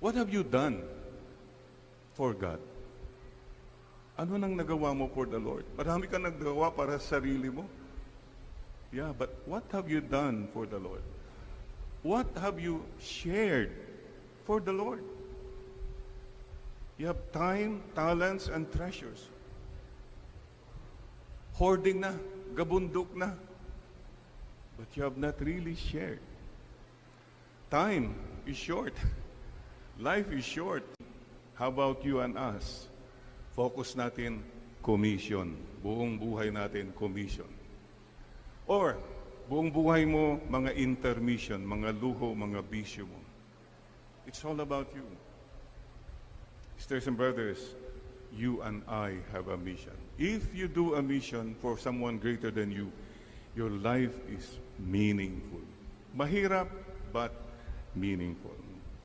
What have you done for God? Ano nang nagawa mo for the Lord? Marami ka nagawa para sa sarili mo. Yeah, but what have you done for the Lord? What have you shared for the Lord? You have time, talents, and treasures. Hoarding na, gabundok na. But you have not really shared. Time is short. Life is short. How about you and us? Focus natin, commission. Buong buhay natin, commission. Or, buong buhay mo, mga intermission, mga luho, mga bisyo mo. It's all about you. Sisters and brothers, you and I have a mission. If you do a mission for someone greater than you, your life is meaningful. Mahirap, but meaningful.